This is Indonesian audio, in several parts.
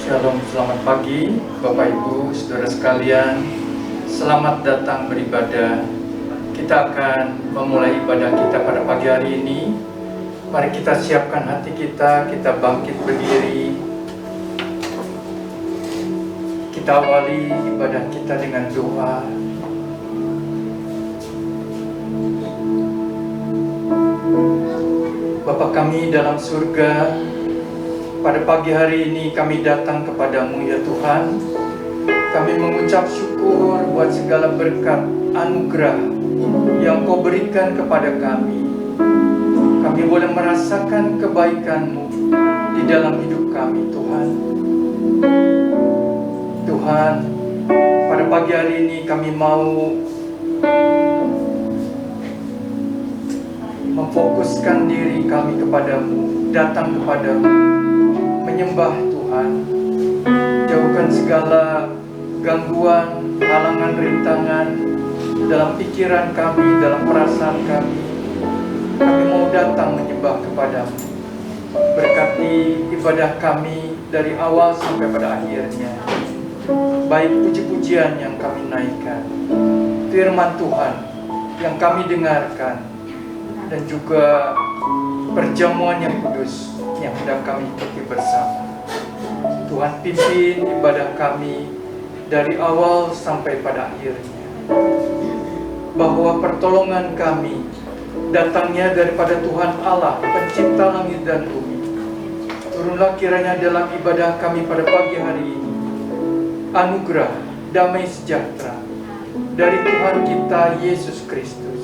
Shalom, selamat pagi Bapak Ibu, Saudara sekalian. Selamat datang beribadah. Kita akan memulai ibadah kita pada pagi hari ini. Mari kita siapkan hati kita bangkit berdiri. Kita awali ibadah kita dengan doa. Bapa kami dalam surga, pada pagi hari ini kami datang kepadamu ya Tuhan. Kami mengucap syukur buat segala berkat anugerah yang Kau berikan kepada kami. Kami boleh merasakan kebaikan-Mu di dalam hidup kami Tuhan. Tuhan, pada pagi hari ini kami mau memfokuskan diri kami kepadamu, datang kepadamu, menyembah Tuhan. Jauhkan segala gangguan, halangan, rintangan dalam pikiran kami, dalam perasaan kami. Kami mau datang menyembah kepadamu. Berkati ibadah kami dari awal sampai pada akhirnya. Baik puji-pujian yang kami naikkan, firman Tuhan yang kami dengarkan, dan juga perjamuan yang kudus yang hendak kami ikuti bersama. Tuhan pimpin ibadah kami dari awal sampai pada akhirnya. Bahwa pertolongan kami datangnya daripada Tuhan Allah, pencipta langit dan bumi. Turunlah kiranya dalam ibadah kami pada pagi hari ini anugerah, damai sejahtera dari Tuhan kita Yesus Kristus.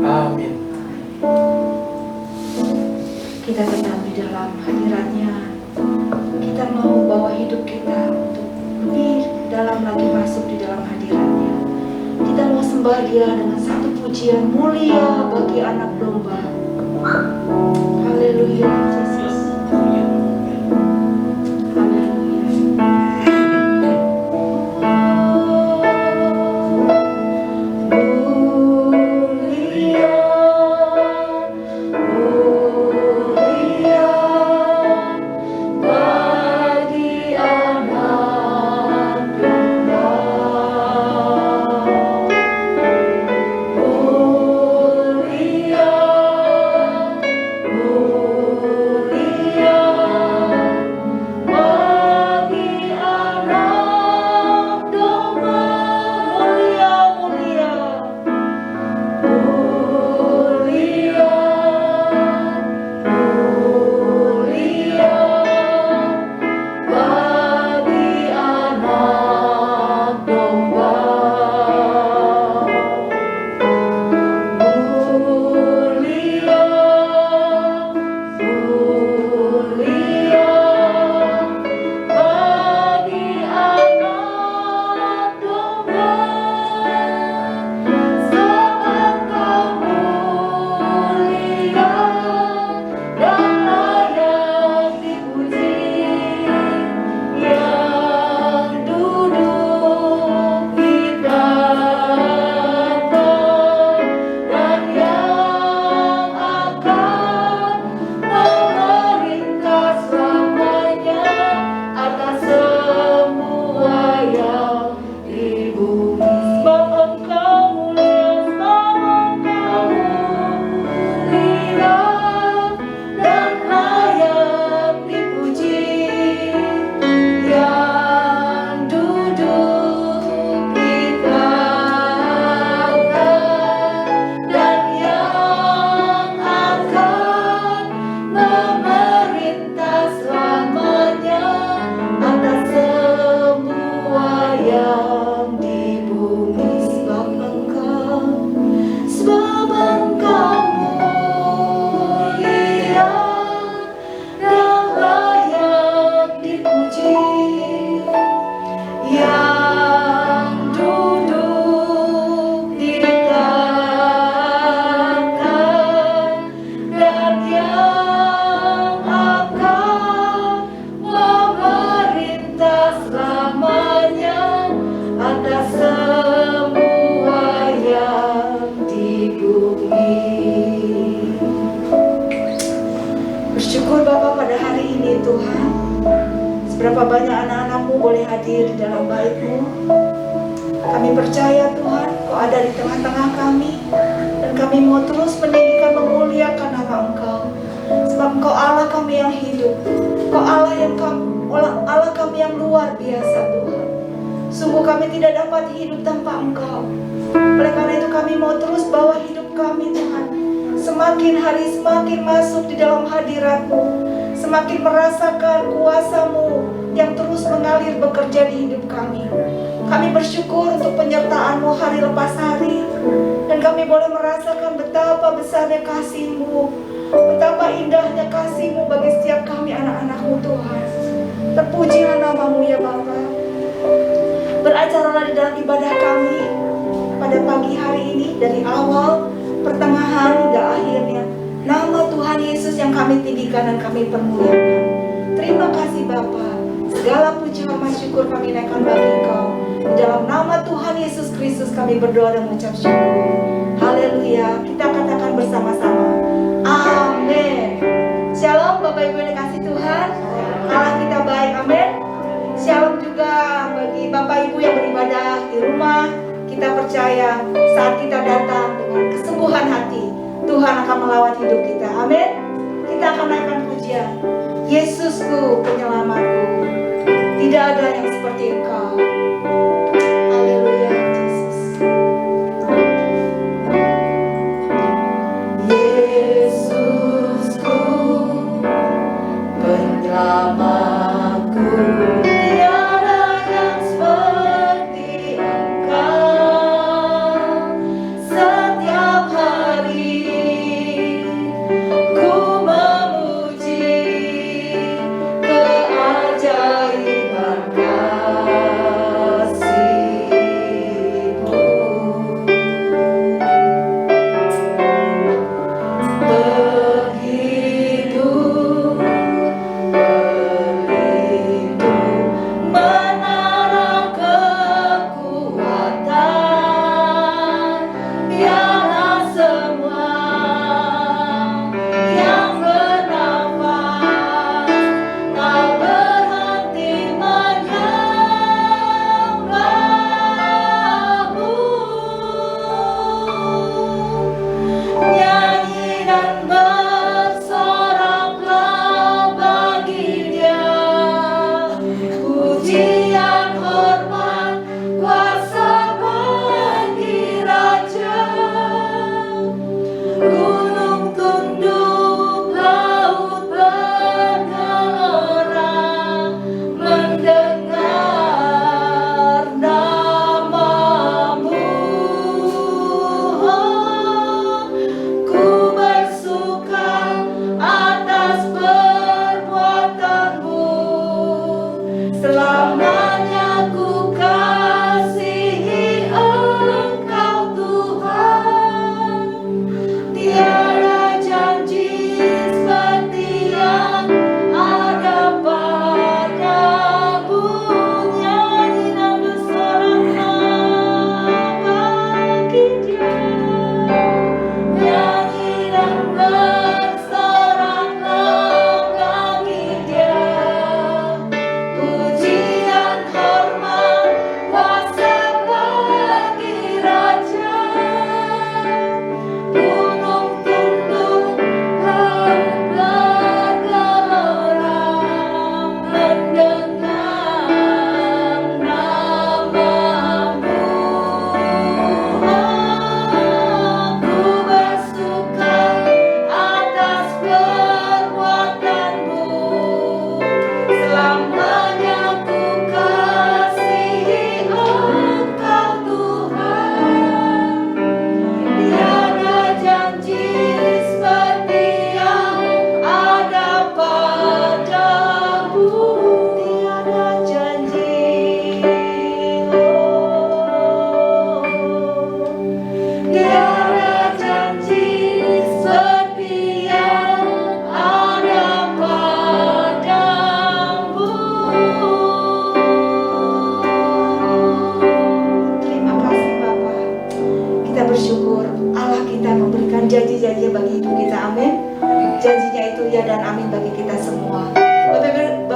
Amin. Kita tetap di dalam hadirat-Nya. Kita mau bawa hidup kita untuk lebih dalam lagi masuk di dalam hadirat-Nya. Kita mau sembah Dia dengan satu pujian mulia bagi anak domba. Haleluya Yesus. Berapa banyak anak-anak-Mu boleh hadir di dalam bait-Mu. Kami percaya Tuhan, Kau ada di tengah-tengah kami, dan kami mau terus meninggikan, memuliakan nama Engkau. Sebab Engkau Allah kami yang hidup, Engkau Allah kami yang luar biasa Tuhan. Sungguh kami tidak dapat hidup tanpa Engkau. Oleh karena itu kami mau terus bawa hidup kami Tuhan, semakin hari semakin masuk di dalam hadirat-Mu, semakin merasakan kuasa-Mu yang terus mengalir bekerja di hidup kami. Kami bersyukur untuk penyertaan-Mu hari lepas hari, dan kami boleh merasakan betapa besarnya kasih-Mu, betapa indahnya kasih-Mu bagi setiap kami anak-anak-Mu Tuhan. Terpujilah nama-Mu ya Bapa. Beracaralah di dalam ibadah kami pada pagi hari ini, dari awal, pertengahan hingga akhirnya. Nama Tuhan Yesus yang kami tinggikan dan kami permuliakan. Terima kasih Bapa. Segala puji hormat syukur kami naikkan bagi Engkau. Di dalam nama Tuhan Yesus Kristus kami berdoa dan mengucap syukur. Haleluya. Kita katakan bersama-sama, amin. Shalom Bapak Ibu yang dikasih Tuhan. Allah kita baik, amin. Shalom juga bagi Bapak Ibu yang beribadah di rumah. Kita percaya saat kita datang dengan kesungguhan hati, Tuhan akan melawat hidup kita, amin. Kita akan naikkan pujian. Yesusku penyelamatku, tidak ada yang seperti Engkau. Haleluya Yesus. Yesusku penyelamatku, tiada yang seperti Engkau. Setiap hari ku memuji keajaiban kasih-Mu. Begitu berlimpah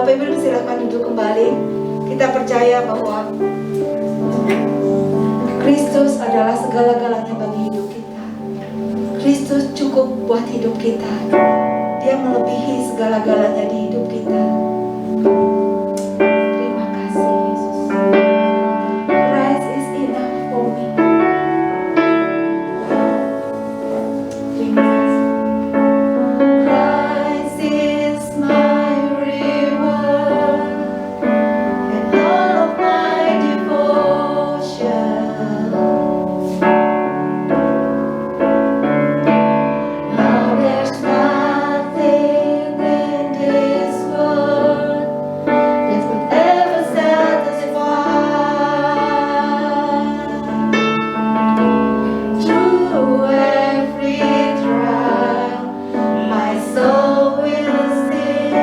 Bapak Ibu silakan duduk kembali. Kita percaya bahwa Kristus adalah segala-galanya bagi hidup kita. Kristus cukup buat hidup kita. Dia melebihi segala-galanya di hidup kita. Terima kasih Yesus. Christ is enough for me. Terima kasih. Christ is my reward and all of my devotion. Now there's nothing in this world that could ever satisfy. Through every trial, my soul will sing,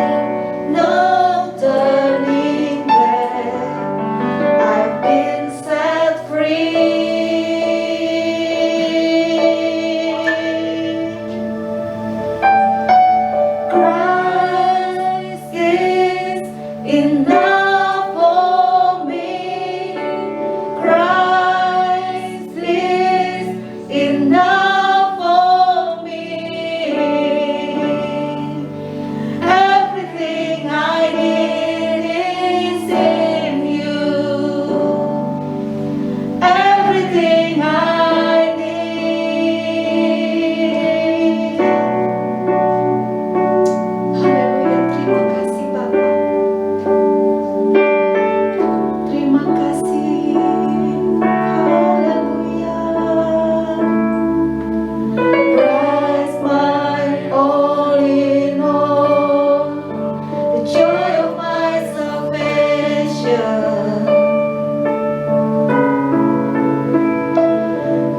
no turning back. I've been set free. Christ is enough for me. Christ is enough for me. Everything I need is in you. Everything I need. Haleluya, terima kasih Bapak. Terima kasih. Haleluya. Christ my all in all, the joy of my salvation.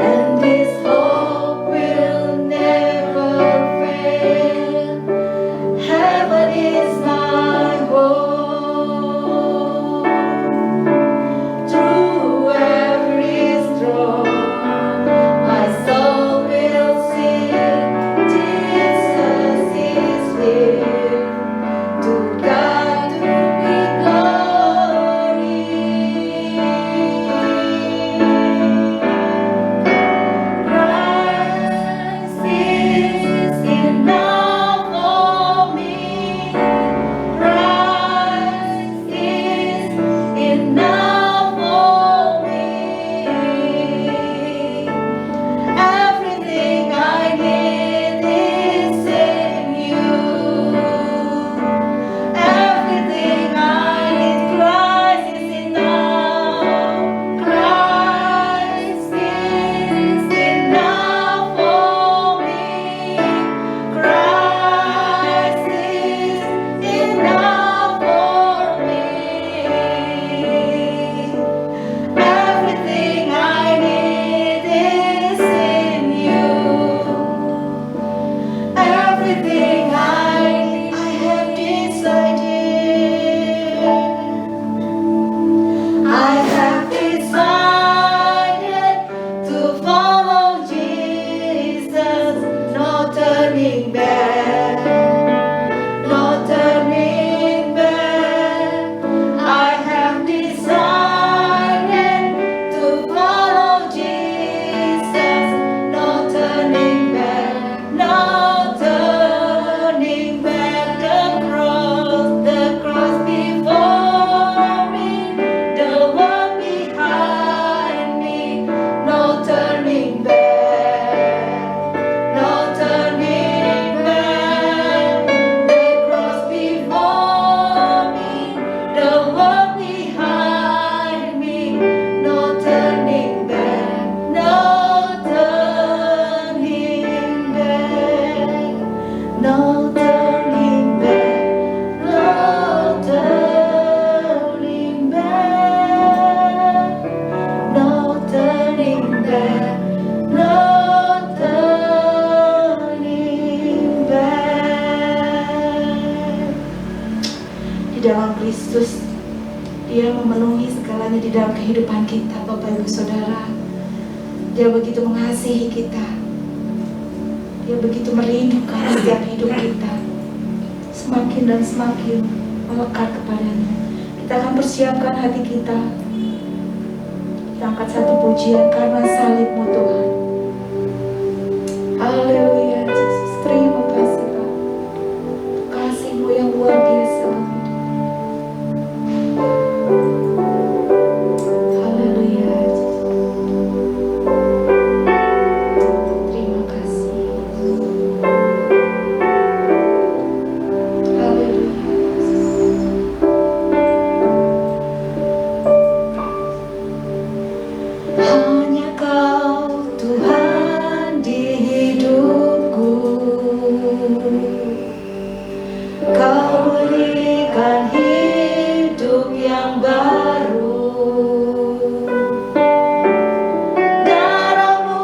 And this hope will never fail. Heaven is my home. Through every storm, my soul will sing. Jesus is here. To God be glory. Christ is enough for me. Christ is enough for me. Everything I need is in you. Everything I need, Christ is enough. Christ is enough for me. Christ is enough for me. Everything I need is in you. Everything I have decided. I have decided to follow Jesus. No turning back. No turning back. I have decided to follow Jesus. No turning back. No turning back. The cross before me, the world behind me. No turning back. No turning back. The cross before me, the world behind me. No turning back. No turning back. No turning back. No turning back. No turning back. No turning back. Di dalam Kristus, Dia memenuhi segalanya di dalam kehidupan kita, Bapak Ibu Saudara. Dia begitu mengasihi kita. Dia begitu merindukan setiap hidup kita. Semakin dan semakin melekat kepadanya. Kita akan persiapkan hati kita. Kita angkat satu pujian karena salib-Mu Tuhan. Haleluya Yesus, terima kasih Pak. Kasih-Mu yang luar biasa. Haleluya Yesus. Terima kasih. Haleluya Yesus. Hanya Kau Tuhan di hidupku. Kau berikan hidup yang baru. Darah-Mu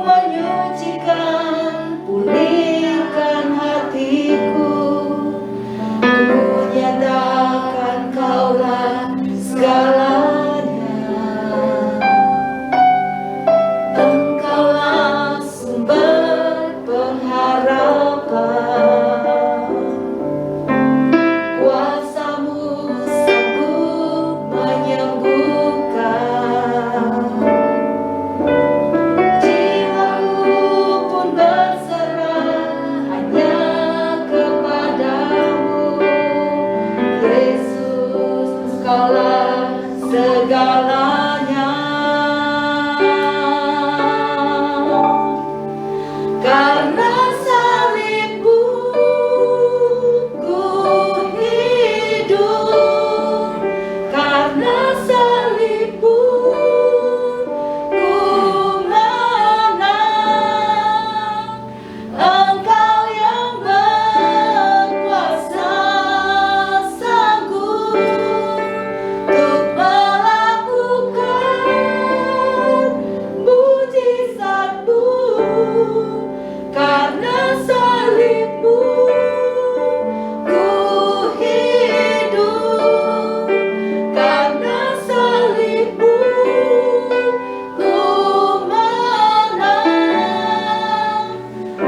menyucikan, pulihkan hatiku. Ku nyatakan Kaulah segalanya. Engkaulah sumber pengharapan. Kuasa-Mu sanggup menyembuhkan. Jiwaku pun berserah hanya kepadamu. Yesus, Kaulah segalanya. Karena salib-Mu ku hidup. Karena salib-Mu ku menang. Engkau yang berkuasa sanggup untuk melakukan mujizat-Mu. Karena salib-Mu ku hidup. Karena salib-Mu ku menang.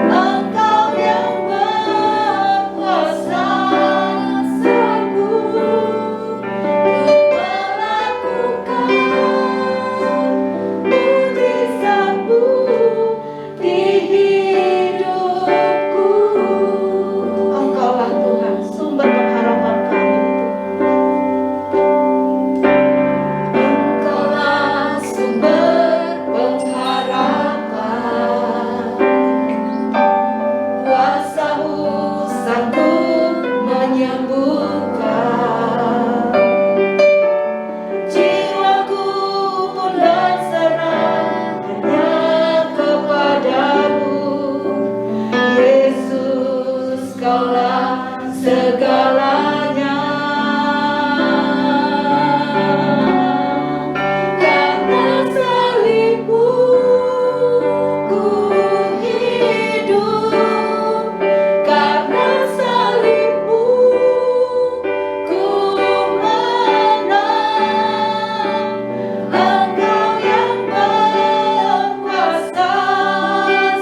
Engkau yang berkuasa sanggup untuk melakukan mujizat-Mu di hidupku. Engkaulah Tuhan, sumber pengharapan kami. Engkaulah sumber pengharapan. Kuasa-Mu sanggup menyembuhkan. Jiwaku pun berserah hanya kepadamu. Yesus, Kaulah segalanya. Karena salib-Mu ku hidup. Karena salib-Mu ku menang. Engkau yang berkuasa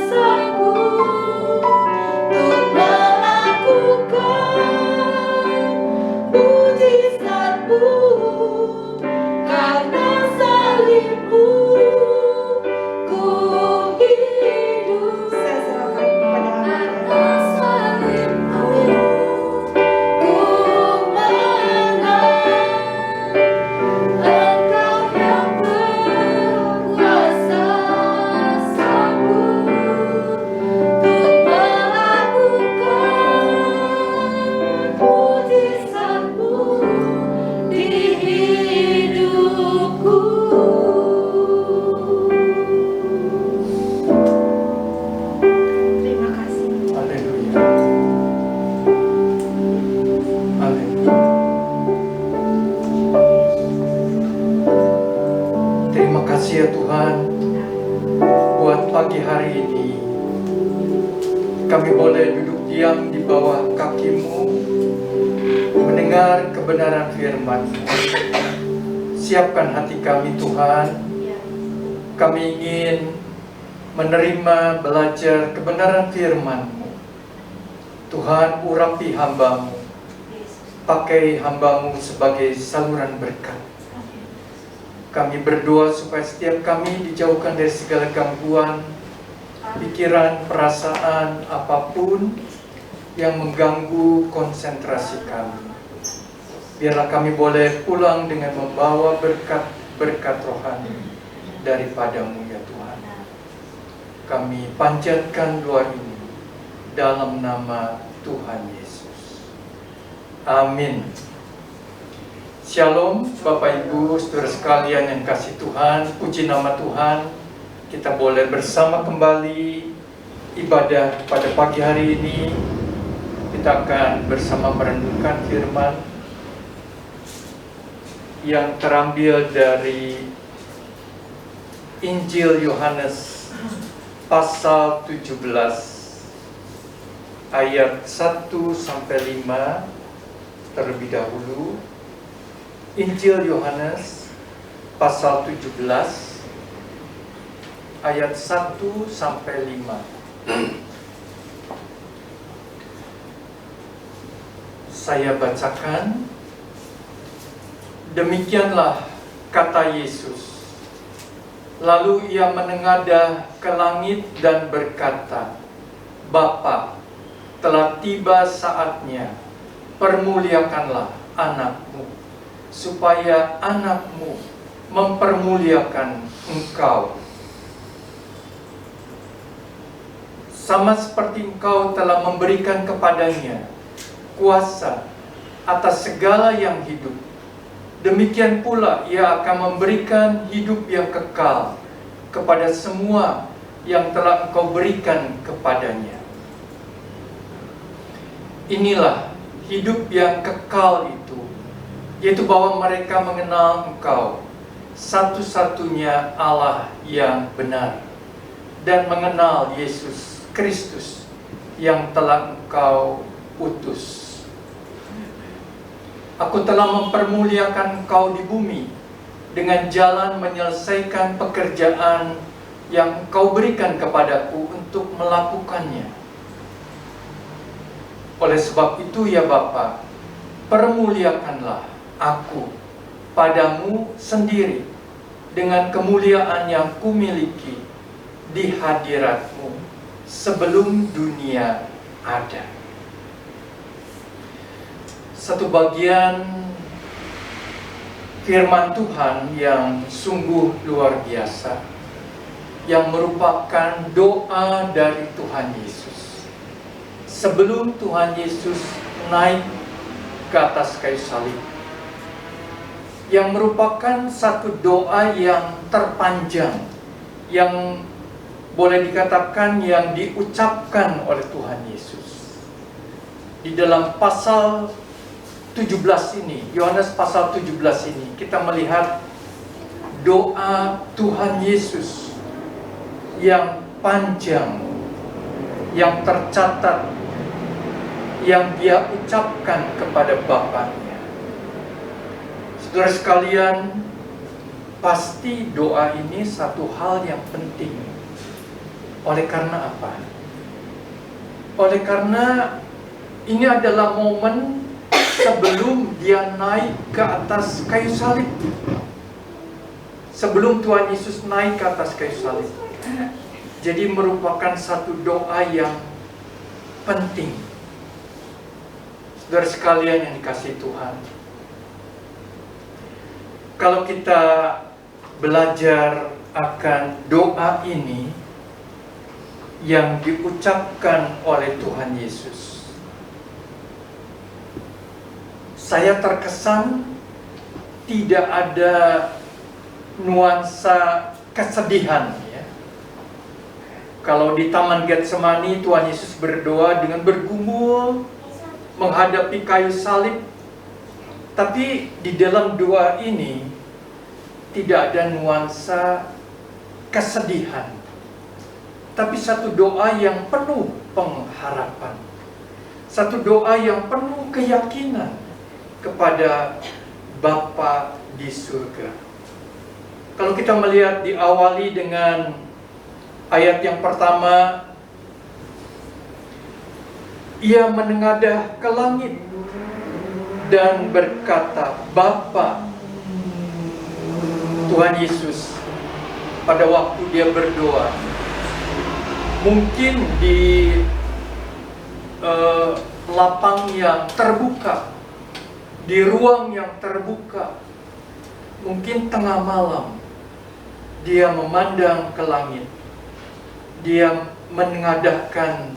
sanggup untuk melakukan mujizat-Mu. Karena salib-Mu ku hidup. Saya serahkan kepada Karena salib-Mu ku menang. Engkau yang berkuasa sanggup untuk melakukan mujizat-Mu di hidupku. Terima kasih. Haleluya. Haleluya. Terima kasih ya Tuhan, buat pagi hari ini kami boleh duduk diam di bawah kaki-Mu, mendengar kebenaran firman-Mu. Siapkan hati kami Tuhan. Kami ingin menerima, belajar kebenaran firman-Mu. Tuhan, urapi hamba-Mu. pakai hamba-Mu sebagai saluran berkat. Kami berdoa supaya setiap kami dijauhkan dari segala gangguan, pikiran, perasaan, apapun yang mengganggu konsentrasi kami. Biarlah kami boleh pulang dengan membawa berkat-berkat rohani daripada-Mu ya Tuhan. Kami panjatkan doa ini dalam nama Tuhan Yesus. Amin. Shalom Bapak Ibu, saudara sekalian yang kasih Tuhan, puji nama Tuhan. Kita boleh bersama kembali ibadah pada pagi hari ini. Kita akan bersama merenungkan firman yang terambil dari Injil Yohanes pasal 17 ayat 1-5 terlebih dahulu. Injil Yohanes pasal 17 ayat 1-5. Saya bacakan. Demikianlah kata Yesus. Lalu ia menengadah ke langit dan berkata, Bapa, telah tiba saatnya, permuliakanlah anak-Mu, supaya anak-Mu mempermuliakan Engkau. Sama seperti Engkau telah memberikan kepadanya kuasa atas segala yang hidup, demikian pula ia akan memberikan hidup yang kekal kepada semua yang telah Engkau berikan kepadanya. Inilah hidup yang kekal itu, yaitu bahwa mereka mengenal Engkau, satu-satunya Allah yang benar, dan mengenal Yesus Kristus yang telah Engkau utus. Aku telah mempermuliakan Engkau di bumi dengan jalan menyelesaikan pekerjaan yang Engkau berikan kepadaku untuk melakukannya. Oleh sebab itu ya Bapa, permuliakanlah aku padamu sendiri dengan kemuliaan yang kumiliki di hadirat-Mu sebelum dunia ada. Satu bagian firman Tuhan yang sungguh luar biasa, yang merupakan doa dari Tuhan Yesus sebelum Tuhan Yesus naik ke atas kayu salib, yang merupakan satu doa yang terpanjang, yang boleh dikatakan yang diucapkan oleh Tuhan Yesus. Di dalam pasal 17 ini, Yohanes pasal 17 ini, kita melihat doa Tuhan Yesus yang panjang, yang tercatat, yang Dia ucapkan kepada Bapaknya. Saudara sekalian, pasti doa ini satu hal yang penting. Oleh karena apa? Oleh karena ini adalah momen sebelum Dia naik ke atas kayu salib. Sebelum Tuhan Yesus naik ke atas kayu salib. Jadi merupakan satu doa yang penting. Saudara sekalian yang dikasihi Tuhan, kalau kita belajar akan doa ini yang diucapkan oleh Tuhan Yesus, saya terkesan tidak ada nuansa kesedihan, ya. Kalau di Taman Getsemani Tuhan Yesus berdoa dengan bergumul menghadapi kayu salib, tapi di dalam doa ini tidak ada nuansa kesedihan, tapi satu doa yang penuh pengharapan, satu doa yang penuh keyakinan kepada Bapa di surga. Kalau kita melihat diawali dengan ayat yang pertama, Ia menengadah ke langit dan berkata, Bapa. Tuhan Yesus pada waktu dia berdoa, mungkin di lapang yang terbuka, di ruang yang terbuka, mungkin tengah malam, dia memandang ke langit, dia menengadahkan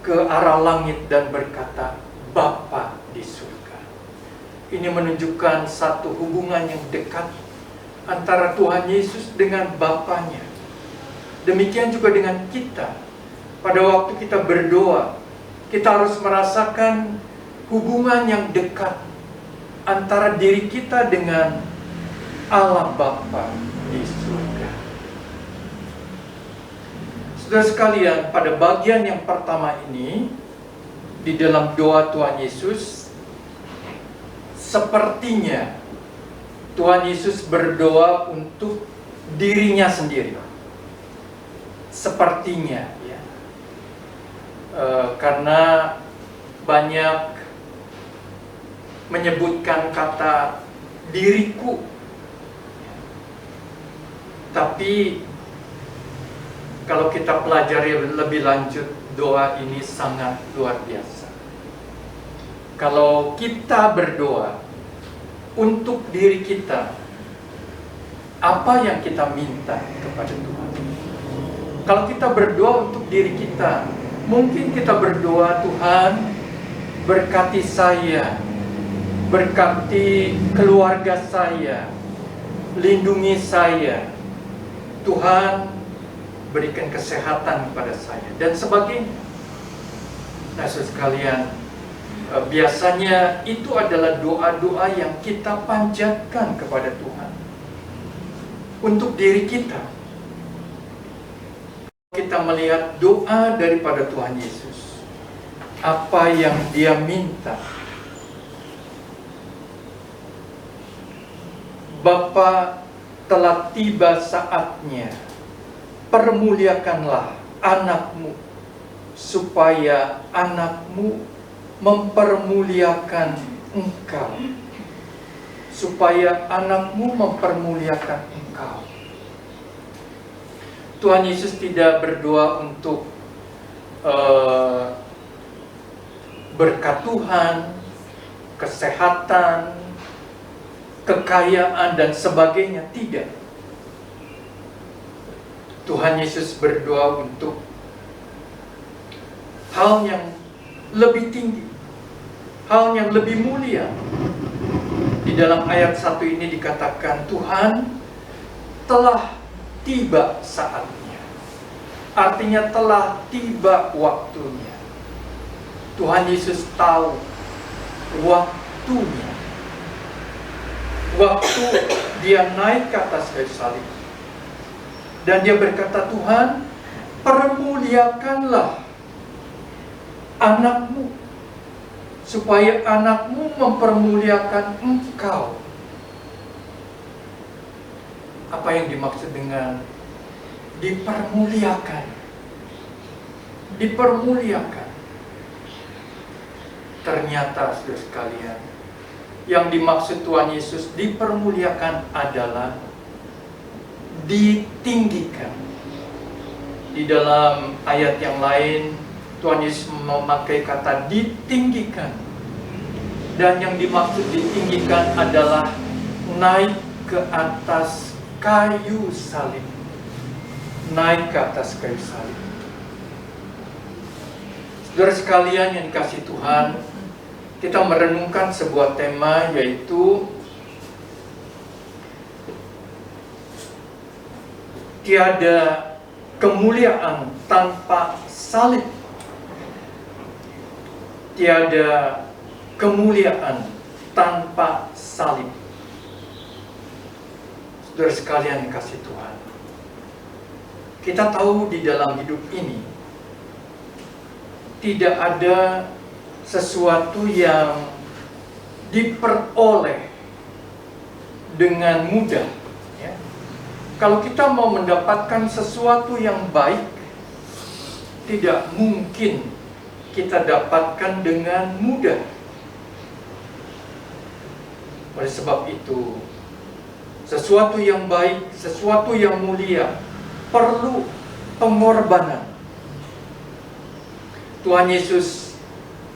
ke arah langit dan berkata, Bapa di surga. Ini menunjukkan satu hubungan yang dekat antara Tuhan Yesus dengan Bapanya. Demikian juga dengan kita. Pada waktu kita berdoa, kita harus merasakan hubungan yang dekat antara diri kita dengan Allah Bapa di surga. Saudara sekalian, pada bagian yang pertama ini, di dalam doa Tuhan Yesus, sepertinya Tuhan Yesus berdoa untuk dirinya sendiri. Sepertinya, ya. Karena banyak menyebutkan kata diriku. Tapi kalau kita pelajari lebih lanjut, doa ini sangat luar biasa. Kalau kita berdoa untuk diri kita, apa yang kita minta kepada Tuhan? Kalau kita berdoa untuk diri kita, mungkin kita berdoa, Tuhan, berkati saya, berkati keluarga saya, lindungi saya, Tuhan, berikan kesehatan kepada saya, dan sebagainya. Nah, saudara sekalian, biasanya itu adalah doa-doa yang kita panjatkan kepada Tuhan untuk diri kita. Kita melihat doa daripada Tuhan Yesus, apa yang Dia minta. Bapa, telah tiba saatnya, permuliakanlah anakmu, supaya anakmu mempermuliakan engkau. Supaya anakmu mempermuliakan engkau. Tuhan Yesus tidak berdoa untuk berkat Tuhan, kesehatan, kekayaan, dan sebagainya. Tidak. Tuhan Yesus berdoa untuk hal yang lebih tinggi, hal yang lebih mulia. Di dalam ayat 1 ini dikatakan, Tuhan, telah tiba saatnya. Artinya telah tiba waktunya. Tuhan Yesus tahu waktunya. Waktu Dia naik ke atas kayu salib. Dan Dia berkata, Tuhan, permuliakanlah anakmu, supaya anakmu mempermuliakan engkau. Apa yang dimaksud dengan dipermuliakan? Dipermuliakan. Ternyata, saudara sekalian, yang dimaksud Tuhan Yesus dipermuliakan adalah ditinggikan. Di dalam ayat yang lain, Tuhan Yesus memakai kata ditinggikan. Dan yang dimaksud ditinggikan adalah naik ke atas kayu salib. Naik ke atas kayu salib. Saudara sekalian yang dikasihi Tuhan, kita merenungkan sebuah tema, yaitu tiada kemuliaan tanpa salib. Tiada kemuliaan tanpa salib. Saudara sekalian yang kasih Tuhan, kita tahu di dalam hidup ini tidak ada sesuatu yang diperoleh dengan mudah, ya. Kalau kita mau mendapatkan sesuatu yang baik, tidak mungkin kita dapatkan dengan mudah. Oleh sebab itu, sesuatu yang baik, sesuatu yang mulia perlu pengorbanan. Tuhan Yesus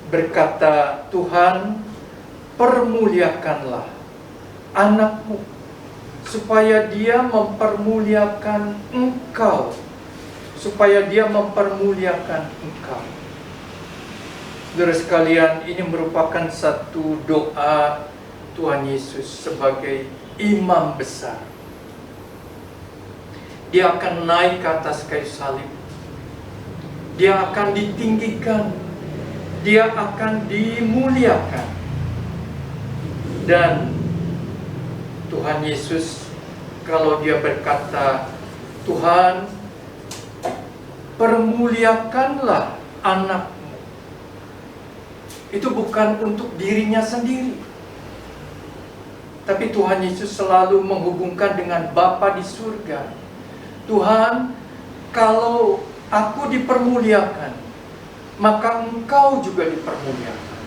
berkata, Tuhan, permuliakanlah anakmu, supaya dia mempermuliakan engkau. Supaya dia mempermuliakan engkau. Saudara sekalian, ini merupakan satu doa Tuhan Yesus sebagai imam besar. Dia akan naik ke atas kayu salib. Dia akan ditinggikan. Dia akan dimuliakan. Dan Tuhan Yesus, kalau dia berkata, Tuhan, permuliakanlah anakmu, itu bukan untuk dirinya sendiri. Tapi Tuhan Yesus selalu menghubungkan dengan Bapa di surga. Tuhan, kalau aku dipermuliakan, maka engkau juga dipermuliakan.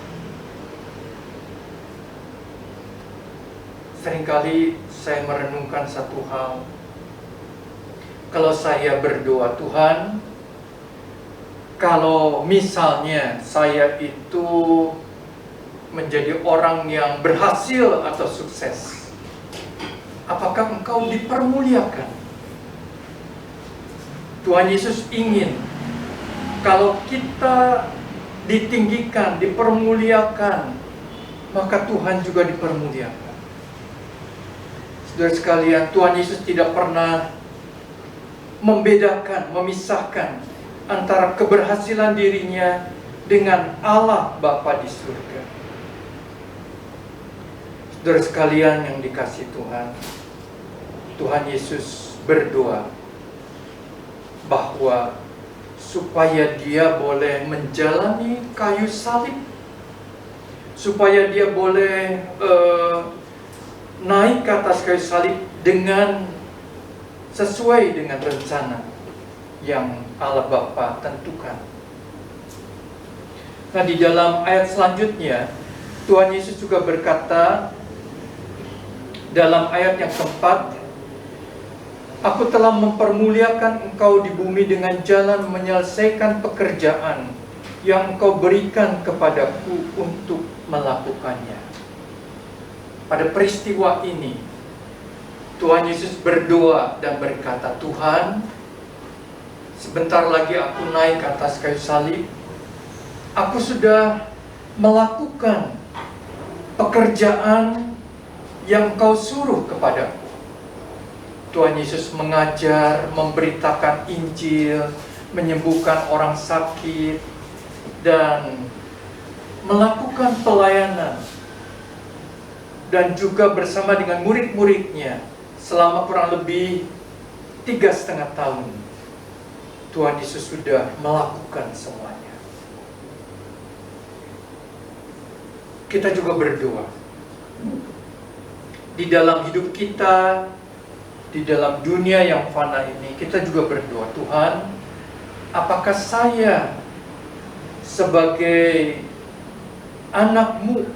Seringkali saya merenungkan satu hal. Kalau saya berdoa, Tuhan, kalau misalnya saya itu menjadi orang yang berhasil atau sukses, apakah engkau dipermuliakan? Tuhan Yesus ingin kalau kita ditinggikan, dipermuliakan, maka Tuhan juga dipermuliakan. Saudara sekalian, Tuhan Yesus tidak pernah membedakan, memisahkan antara keberhasilan dirinya dengan Allah Bapa di surga. Saudara sekalian yang dikasihi Tuhan, Tuhan Yesus berdoa bahwa supaya dia boleh menjalani kayu salib, supaya dia boleh naik ke atas kayu salib dengan sesuai dengan rencana yang Allah Bapa tentukan. Nah, di dalam ayat selanjutnya Tuhan Yesus juga berkata dalam ayat yang keempat, Aku telah mempermuliakan engkau di bumi dengan jalan menyelesaikan pekerjaan yang engkau berikan kepadaku untuk melakukannya. Pada peristiwa ini, Tuhan Yesus berdoa dan berkata, Tuhan, sebentar lagi aku naik ke atas kayu salib. Aku sudah melakukan pekerjaan yang Kau suruh kepadaku. Tuhan Yesus mengajar, memberitakan Injil, menyembuhkan orang sakit, dan melakukan pelayanan. Dan juga bersama dengan murid-muridnya selama kurang lebih 3,5 tahun. Tuhan Yesus sudah melakukan semuanya. Kita juga berdoa. Di dalam hidup kita, di dalam dunia yang fana ini, kita juga berdoa, Tuhan, apakah saya sebagai anak-Mu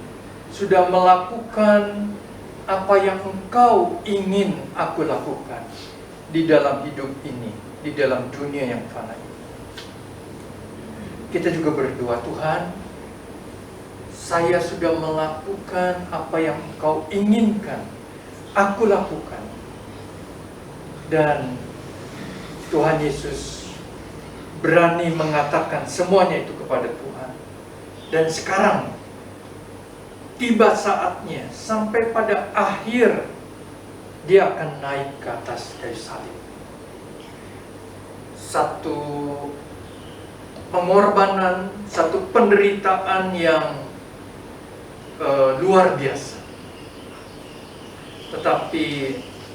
sudah melakukan apa yang Engkau ingin aku lakukan di dalam hidup ini, di dalam dunia yang fana ini. Kita juga berdoa, Tuhan, saya sudah melakukan apa yang Engkau inginkan aku lakukan. Dan Tuhan Yesus berani mengatakan semuanya itu kepada Tuhan. Dan sekarang tiba saatnya, sampai pada akhir dia akan naik ke atas kayu salib. Satu pengorbanan, satu penderitaan yang luar biasa. Tetapi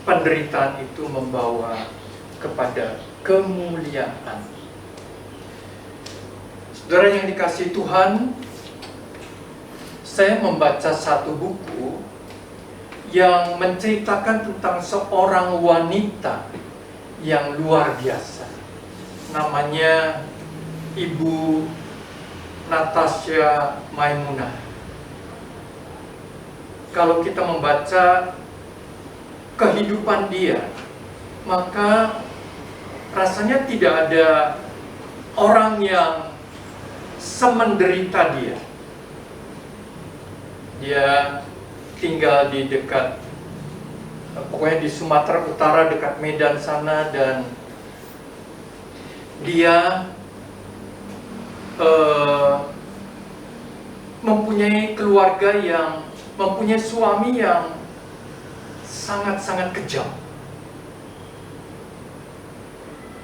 penderitaan itu membawa kepada kemuliaan. Saudara yang dikasihi Tuhan, saya membaca satu buku yang menceritakan tentang seorang wanita yang luar biasa. Namanya Ibu Natasha Maimunah. kalau kita membaca kehidupan dia, maka rasanya tidak ada orang yang semenderita dia. Dia tinggal di dekat, pokoknya di Sumatera Utara dekat Medan sana, dan dia mempunyai keluarga yang, mempunyai suami yang sangat-sangat kejam.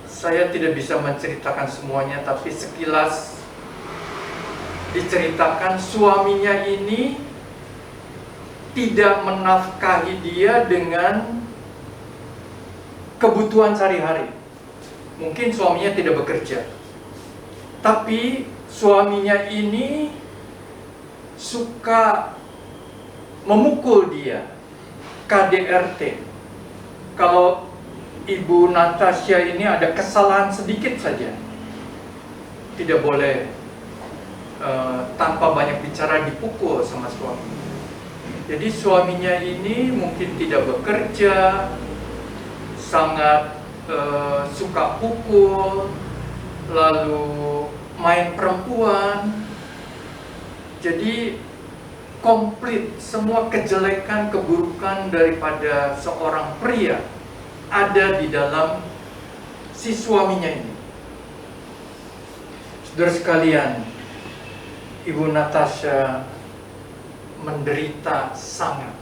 Saya tidak bisa menceritakan semuanya, tapi sekilas diceritakan suaminya ini tidak menafkahi dia dengan kebutuhan sehari-hari. Mungkin suaminya tidak bekerja, tapi suaminya ini suka memukul dia, KDRT. Kalau Ibu Natasha ini ada kesalahan sedikit saja, tidak boleh tanpa banyak bicara dipukul sama suami. Jadi suaminya ini mungkin tidak bekerja, sangat suka pukul, lalu main perempuan. Jadi komplit semua kejelekan, keburukan daripada seorang pria ada di dalam si suaminya ini. Saudara sekalian, Ibu Natasha menderita sangat,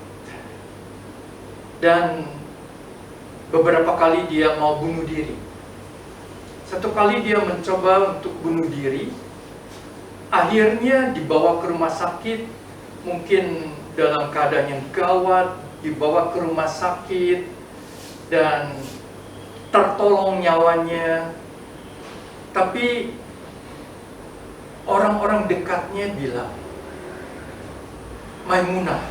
dan beberapa kali dia mau bunuh diri. Satu kali dia mencoba untuk bunuh diri, akhirnya dibawa ke rumah sakit, mungkin dalam keadaan yang gawat, dibawa ke rumah sakit dan tertolong nyawanya. Tapi orang-orang dekatnya bilang, Maimunah,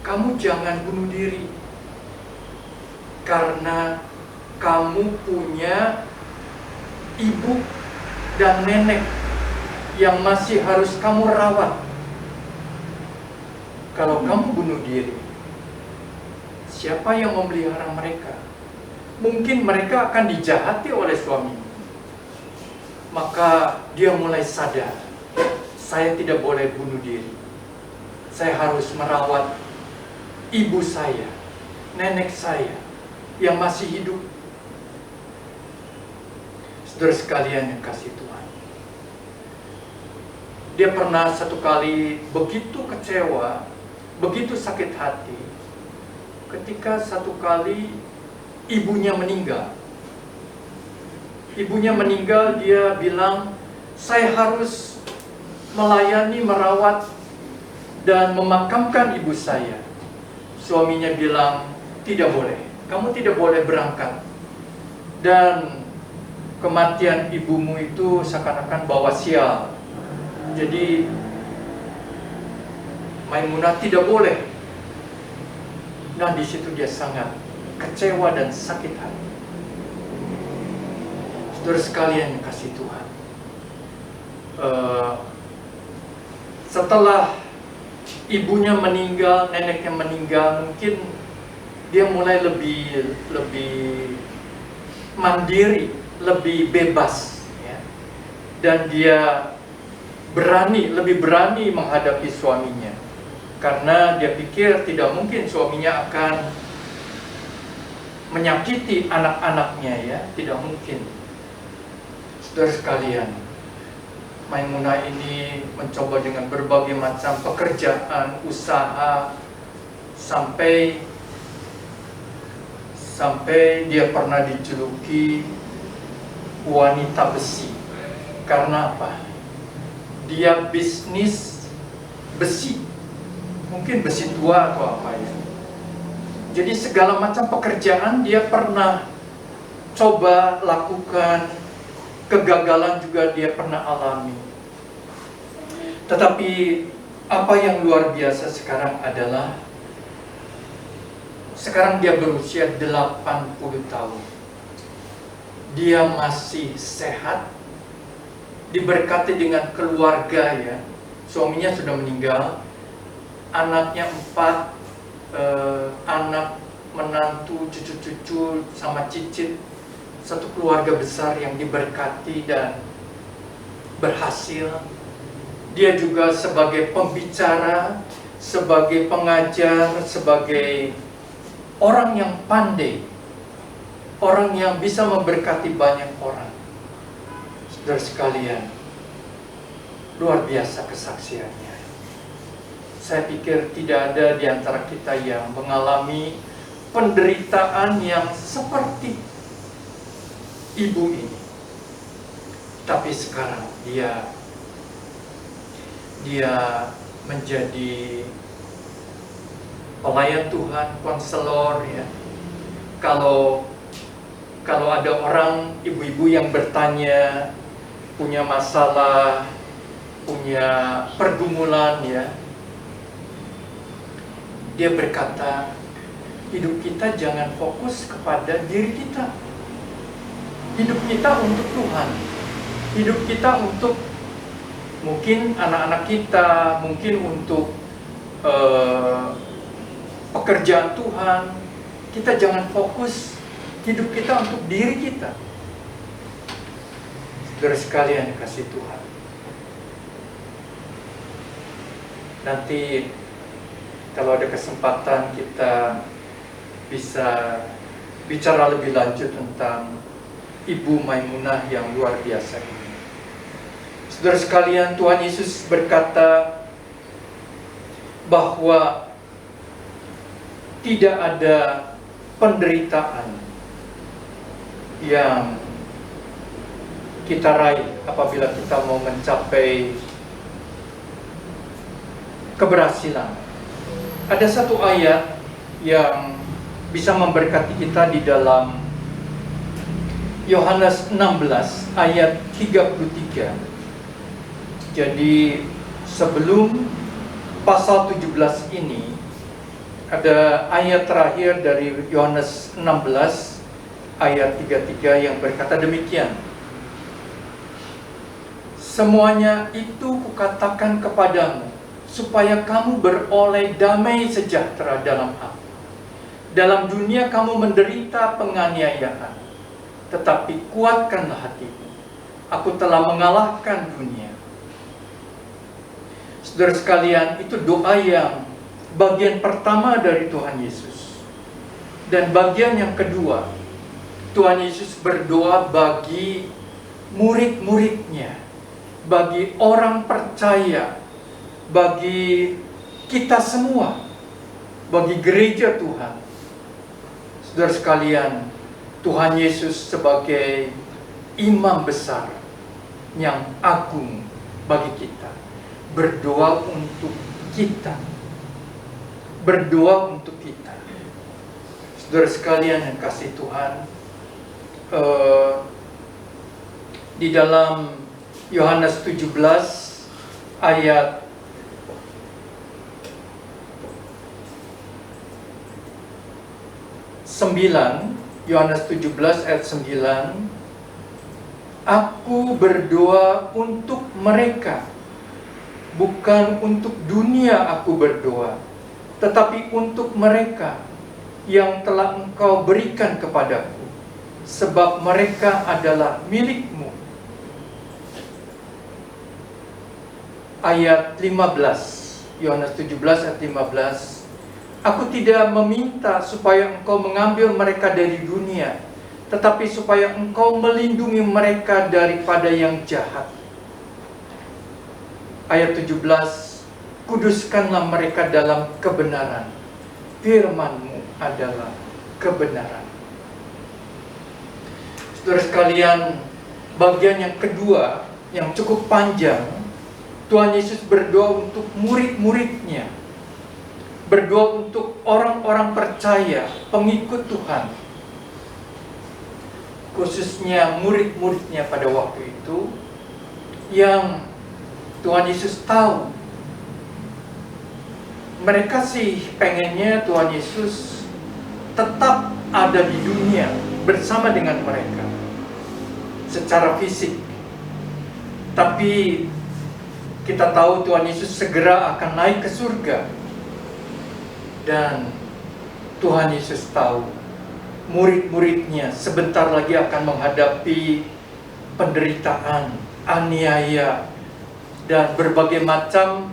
kamu jangan bunuh diri, karena kamu punya ibu dan nenek yang masih harus kamu rawat. Kalau kamu bunuh diri, siapa yang memelihara mereka? Mungkin mereka akan dijahati oleh suami. Maka dia mulai sadar, saya tidak boleh bunuh diri. Saya harus merawat ibu saya, nenek saya yang masih hidup. Saudara sekalian yang kasih Tuhan, dia pernah satu kali begitu kecewa, begitu sakit hati, ketika satu kali ibunya meninggal. Ibunya meninggal, dia bilang, saya harus melayani, merawat, dan memakamkan ibu saya. Suaminya bilang, tidak boleh, kamu tidak boleh berangkat. Dan kematian ibumu itu seakan-akan bawa sial. Jadi Maimunah tidak boleh. Nah, di situ dia sangat kecewa dan sakit hati. Saudara sekalian yang kasih Tuhan, setelah ibunya meninggal, neneknya meninggal, mungkin dia mulai lebih mandiri, lebih bebas, ya. Dan dia lebih berani menghadapi suaminya, karena dia pikir tidak mungkin suaminya akan menyakiti anak-anaknya, ya, tidak mungkin. Saudara sekalian, Maimunah ini mencoba dengan berbagai macam pekerjaan, usaha, sampai dia pernah dijuluki wanita besi. Karena apa? Dia bisnis besi, mungkin besi tua atau apa, ya. Jadi segala macam pekerjaan dia pernah coba lakukan, kegagalan juga dia pernah alami. Tetapi apa yang luar biasa sekarang adalah, sekarang dia berusia 80 tahun. Dia masih sehat, diberkati dengan keluarga, ya. Suaminya sudah meninggal, anaknya 4, anak, menantu, cucu-cucu, sama cicit. Satu keluarga besar yang diberkati dan berhasil. Dia juga sebagai pembicara, sebagai pengajar, sebagai orang yang pandai, orang yang bisa memberkati banyak orang. Saudara sekalian, luar biasa kesaksiannya. Saya pikir tidak ada di antara kita yang mengalami penderitaan yang seperti ibu ini. Tapi sekarang dia menjadi pelayan Tuhan, konselor ya. Kalau ada orang, ibu-ibu yang bertanya, punya masalah, punya pergumulan ya, dia berkata, hidup kita jangan fokus kepada diri kita. Hidup kita untuk Tuhan. Hidup kita untuk mungkin anak-anak kita, mungkin untuk pekerjaan Tuhan. Kita jangan fokus hidup kita untuk diri kita. Saudara sekalian kasih Tuhan, nanti kalau ada kesempatan kita bisa bicara lebih lanjut tentang Ibu Maimunah yang luar biasa ini. Saudara sekalian, Tuhan Yesus berkata bahwa tidak ada penderitaan yang kita raih apabila kita mau mencapai keberhasilan. Ada satu ayat yang bisa memberkati kita di dalam Yohanes 16 ayat 33. Jadi sebelum pasal 17 ini ada ayat terakhir dari Yohanes 16 ayat 33 yang berkata demikian. Semuanya itu kukatakan kepadamu, supaya kamu beroleh damai sejahtera dalam aku. Dalam dunia kamu menderita penganiayaan, tetapi kuatkanlah hatimu. Aku telah mengalahkan dunia. Saudara sekalian, itu doa yang bagian pertama dari Tuhan Yesus. Dan bagian yang kedua, Tuhan Yesus berdoa bagi murid-muridnya, bagi orang percaya, bagi kita semua, bagi gereja Tuhan. Saudara sekalian, Tuhan Yesus sebagai imam besar yang agung bagi kita, berdoa untuk kita. Berdoa untuk kita. Saudara sekalian yang kasih Tuhan, di dalam Yohanes 17 ayat 9, Yohanes 17 ayat 9, aku berdoa untuk mereka, bukan untuk dunia aku berdoa, tetapi untuk mereka yang telah Engkau berikan kepadaku, sebab mereka adalah milik-Mu. Ayat 15, Yohanes 17 ayat 15, aku tidak meminta supaya Engkau mengambil mereka dari dunia, tetapi supaya Engkau melindungi mereka daripada yang jahat. Ayat 17, kuduskanlah mereka dalam kebenaran, firman-Mu adalah kebenaran. Saudara sekalian, bagian yang kedua yang cukup panjang, Tuhan Yesus berdoa untuk murid-muridnya, berdoa untuk orang-orang percaya, pengikut Tuhan, khususnya murid-muridnya pada waktu itu, yang Tuhan Yesus tahu mereka sih pengennya Tuhan Yesus tetap ada di dunia bersama dengan mereka secara fisik. Tapi kita tahu Tuhan Yesus segera akan naik ke surga. Dan Tuhan Yesus tahu murid-muridnya sebentar lagi akan menghadapi penderitaan, aniaya, dan berbagai macam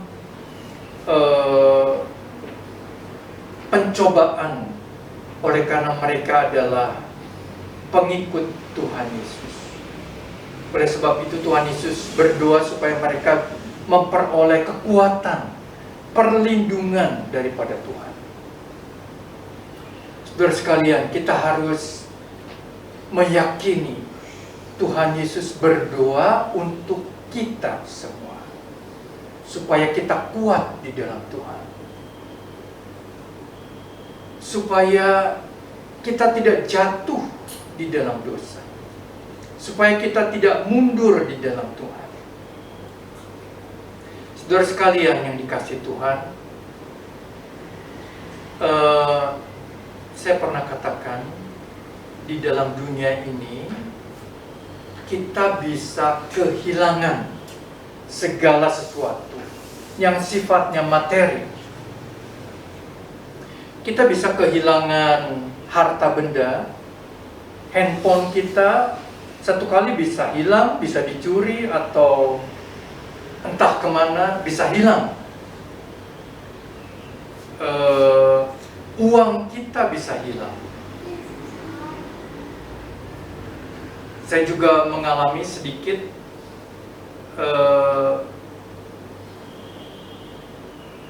pencobaan oleh karena mereka adalah pengikut Tuhan Yesus. Oleh sebab itu Tuhan Yesus berdoa supaya mereka memperoleh kekuatan, perlindungan daripada Tuhan. Saudara sekalian, kita harus meyakini Tuhan Yesus berdoa untuk kita semua, supaya kita kuat di dalam Tuhan, supaya kita tidak jatuh di dalam dosa, supaya kita tidak mundur di dalam Tuhan. Saudara sekalian yang dikasihi Tuhan, saya pernah katakan, di dalam dunia ini kita bisa kehilangan segala sesuatu yang sifatnya materi. Kita bisa kehilangan harta benda, handphone kita satu kali bisa hilang, bisa dicuri, atau entah kemana bisa hilang. Uang kita bisa hilang. Saya juga mengalami sedikit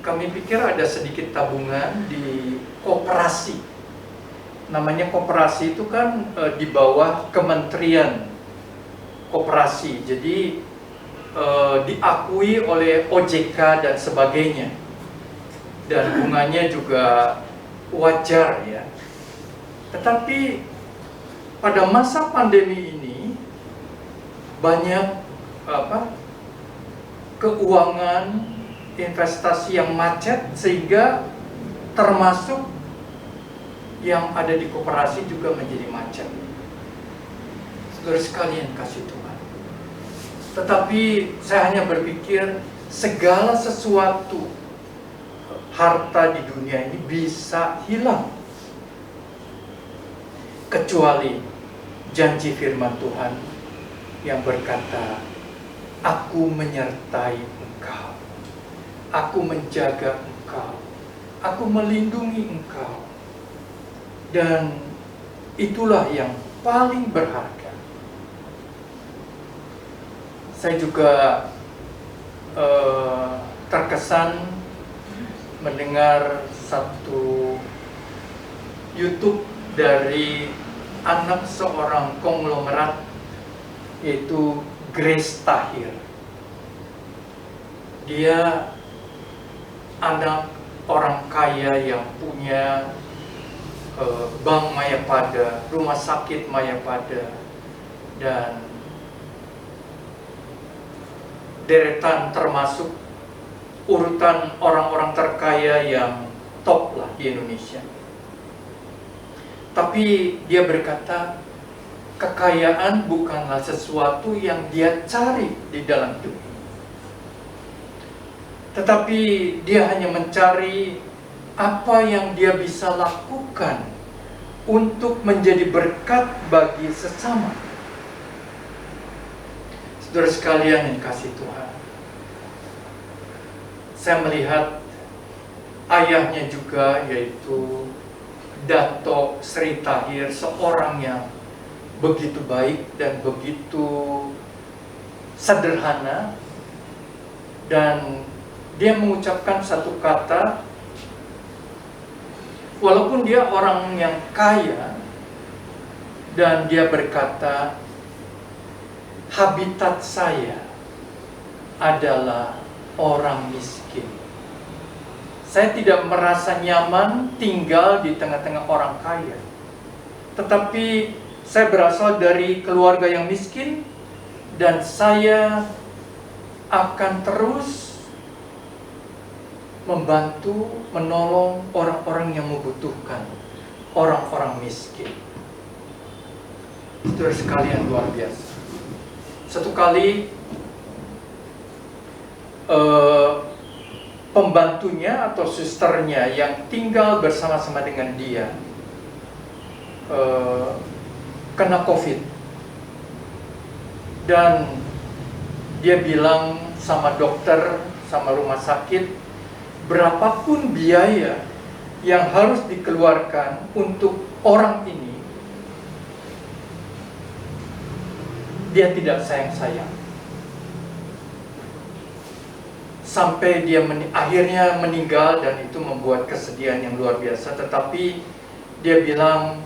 kami pikir ada sedikit tabungan di koperasi. Namanya koperasi itu kan di bawah Kementerian Koperasi. Jadi diakui oleh OJK dan sebagainya. Dan bunganya juga wajar ya. Tetapi pada masa pandemi ini banyak keuangan investasi yang macet, sehingga termasuk yang ada di koperasi juga menjadi macet. Saudara sekalian kasih Tuhan. Tetapi saya hanya berpikir segala sesuatu harta di dunia ini bisa hilang, kecuali janji firman Tuhan yang berkata, aku menyertai engkau, aku menjaga engkau, aku melindungi engkau. Dan itulah yang paling berharga. Saya juga terkesan mendengar satu YouTube dari anak seorang konglomerat, yaitu Grace Tahir. Dia anak orang kaya yang punya Bank Mayapada, rumah sakit Mayapada, dan deretan termasuk urutan orang-orang terkaya yang top lah di Indonesia. Tapi dia berkata, kekayaan bukanlah sesuatu yang dia cari di dalam hidup, tetapi dia hanya mencari apa yang dia bisa lakukan untuk menjadi berkat bagi sesama. Saudara sekalian yang kasih Tuhan, saya melihat ayahnya juga, yaitu Dato Sri Tahir, seorang yang begitu baik dan begitu sederhana, dan dia mengucapkan satu kata, walaupun dia orang yang kaya, dan dia berkata, habitat saya adalah orang miskin. Saya tidak merasa nyaman tinggal di tengah-tengah orang kaya, tetapi saya berasal dari keluarga yang miskin, dan saya akan terus membantu, menolong orang-orang yang membutuhkan, orang-orang miskin. Saudara sekalian, luar biasa. Satu kali pembantunya atau susternya yang tinggal bersama-sama dengan dia kena COVID. Dan dia bilang sama dokter, sama rumah sakit, berapapun biaya yang harus dikeluarkan untuk orang ini, dia tidak sayang-sayang. Sampai dia akhirnya meninggal, dan itu membuat kesedihan yang luar biasa. Tetapi dia bilang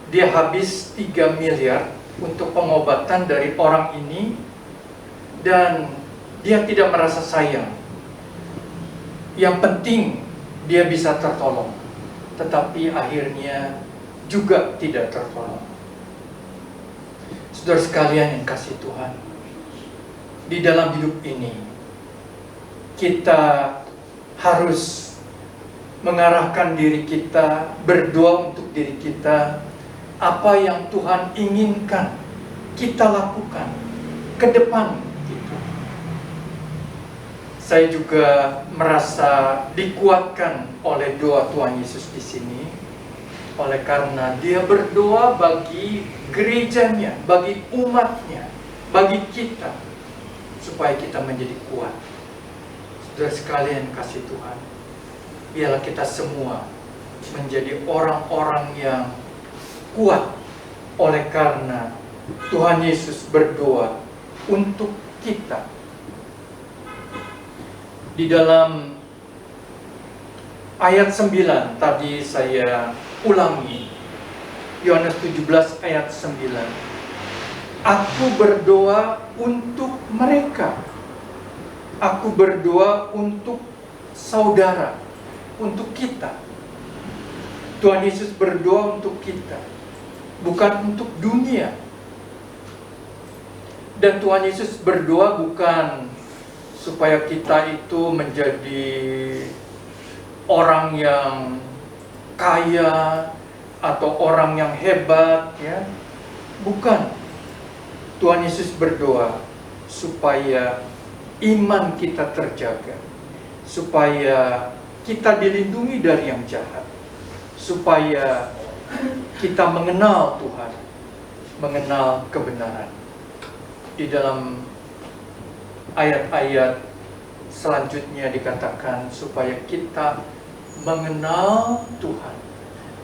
dia habis 3 miliar untuk pengobatan dari orang ini, dan dia tidak merasa sayang. Yang penting dia bisa tertolong, tetapi akhirnya juga tidak tertolong. Saudara sekalian yang kasih Tuhan, di dalam hidup ini kita harus mengarahkan diri kita, berdoa untuk diri kita, apa yang Tuhan inginkan kita lakukan ke depan gitu. Saya juga merasa dikuatkan oleh doa Tuhan Yesus di sini, oleh karena dia berdoa bagi gerejanya, bagi umatnya, bagi kita, supaya kita menjadi kuat. Saudara sekalian kasih Tuhan, biarlah kita semua menjadi orang-orang yang kuat, oleh karena Tuhan Yesus berdoa untuk kita. Di dalam ayat 9 tadi saya ulangi, Yohanes 17 ayat 9. Aku berdoa untuk mereka. Aku berdoa untuk saudara, untuk kita. Tuhan Yesus berdoa untuk kita, bukan untuk dunia. Dan Tuhan Yesus berdoa bukan supaya kita itu menjadi orang yang kaya atau orang yang hebat, ya. Bukan. Tuhan Yesus berdoa supaya iman kita terjaga, supaya kita dilindungi dari yang jahat, supaya kita mengenal Tuhan, mengenal kebenaran. Di dalam ayat-ayat selanjutnya dikatakan supaya kita mengenal Tuhan,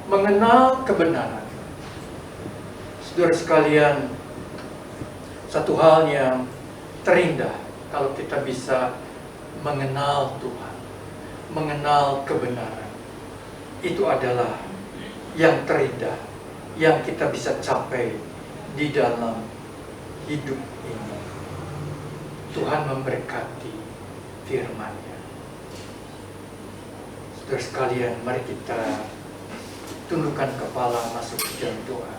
mengenal kebenaran. Saudara sekalian, satu hal yang terindah kalau kita bisa mengenal Tuhan, mengenal kebenaran. Itu adalah yang terindah yang kita bisa capai di dalam hidup ini. Tuhan memberkati firman-Nya. Saudara sekalian, mari kita tundukkan kepala, masuk ke dalam doa.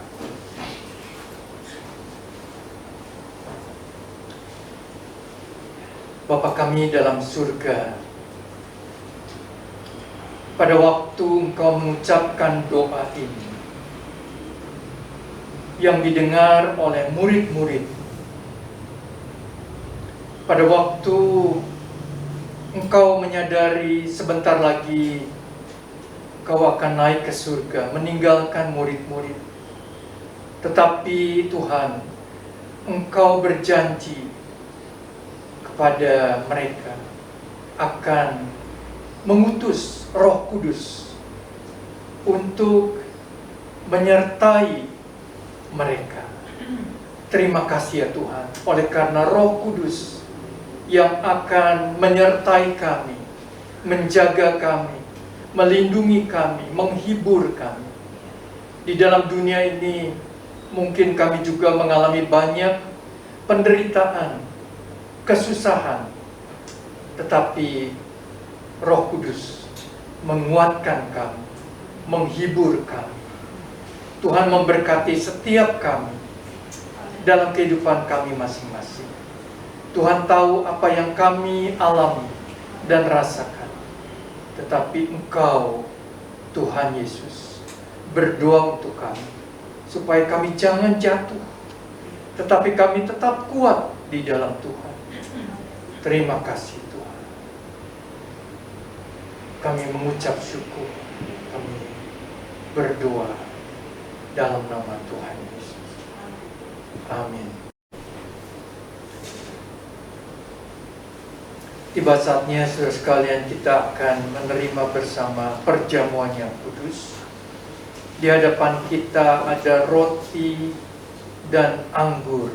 Bapa kami dalam surga, pada waktu Engkau mengucapkan doa ini yang didengar oleh murid-murid, pada waktu Engkau menyadari sebentar lagi Engkau akan naik ke surga, meninggalkan murid-murid, tetapi Tuhan, Engkau berjanji kepada mereka akan mengutus Roh Kudus untuk menyertai mereka. Terima kasih ya Tuhan, oleh karena Roh Kudus yang akan menyertai kami, menjaga kami, melindungi kami, menghibur kami. Di dalam dunia ini mungkin kami juga mengalami banyak penderitaan, kesusahan, tetapi Roh Kudus menguatkan kami, menghibur kami. Tuhan memberkati setiap kami dalam kehidupan kami masing-masing. Tuhan tahu apa yang kami alami dan rasakan, tetapi Engkau, Tuhan Yesus, berdoa untuk kami supaya kami jangan jatuh, tetapi kami tetap kuat di dalam Tuhan. Terima kasih Tuhan. Kami mengucap syukur. Kami berdoa dalam nama Tuhan Yesus. Amin. Tiba saatnya saudara sekalian kita akan menerima bersama perjamuan yang kudus. Di hadapan kita ada roti dan anggur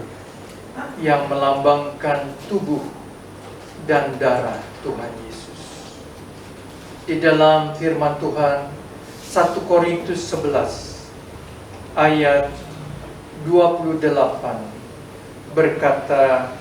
yang melambangkan tubuh dan darah Tuhan Yesus. Di dalam firman Tuhan 1 Korintus 11 ayat 28 berkata,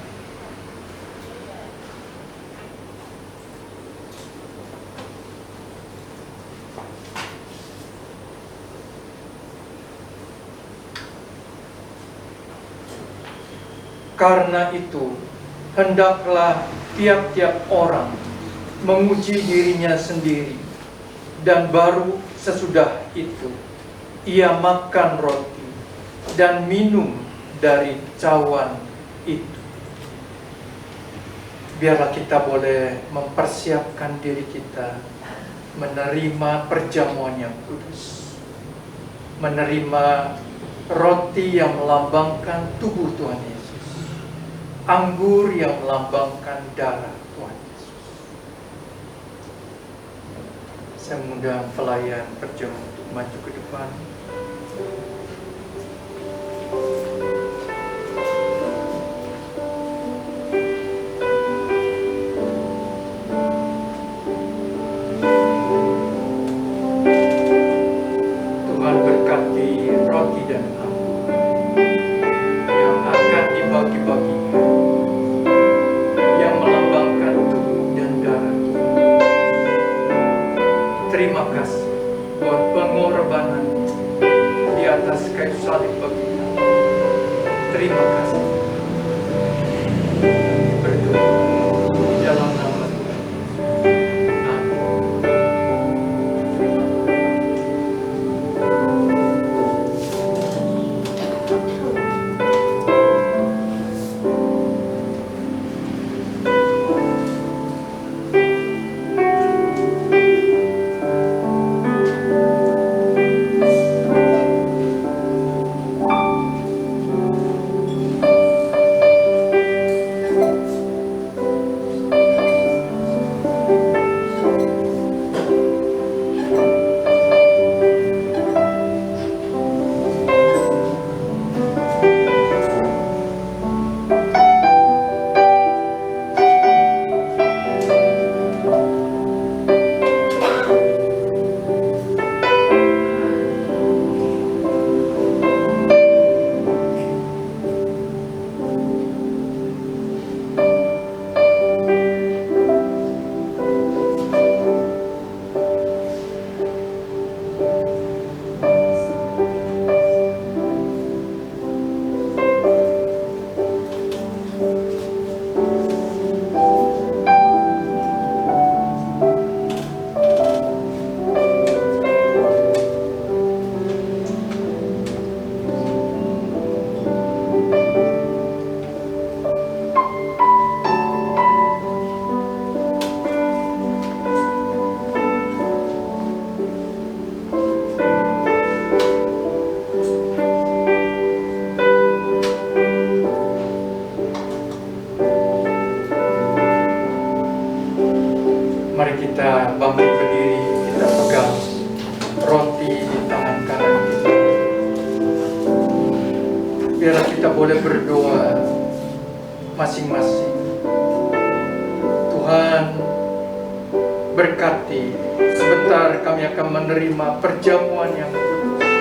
karena itu, hendaklah tiap-tiap orang menguji dirinya sendiri, dan baru sesudah itu ia makan roti dan minum dari cawan itu. Biarlah kita boleh mempersiapkan diri kita menerima perjamuan yang kudus, menerima roti yang melambangkan tubuh Tuhan Yesus, anggur yang melambangkan darah Tuhan Yesus. Saya mengundang pelayan perjamuan untuk maju ke depan. Tuhan berkati roti dan anggur yang akan dibagi-bagikan, yang melambangkan tubuh dan darah Tuhan. Terima kasih buat pengorbanan di atas kayu salib bagi kami. Terima kasih. Berdoa di dalam nama Tuhan. Amin. Mari kita bangkit berdiri, kita pegang roti di tangan kanan kita. Biarlah kita boleh berdoa masing-masing. Tuhan berkati, sebentar kami akan menerima perjamuan yang kudus.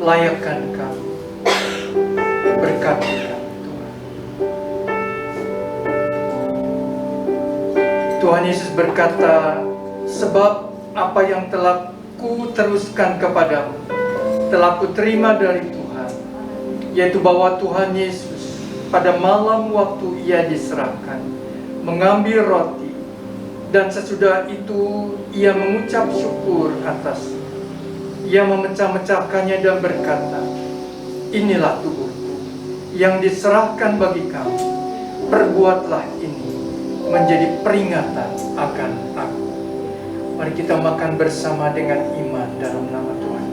Layakkan kami, berkati kami Tuhan. Tuhan Yesus berkata, sebab apa yang telah ku teruskan kepadamu, telah ku terima dari Tuhan, yaitu bahwa Tuhan Yesus pada malam waktu ia diserahkan, mengambil roti, dan sesudah itu ia mengucap syukur atasnya. Ia memecah-mecahkannya dan berkata, inilah tubuhku yang diserahkan bagi kamu. perbuatlah ini menjadi peringatan akan aku. Mari kita makan bersama dengan iman dalam nama Tuhan.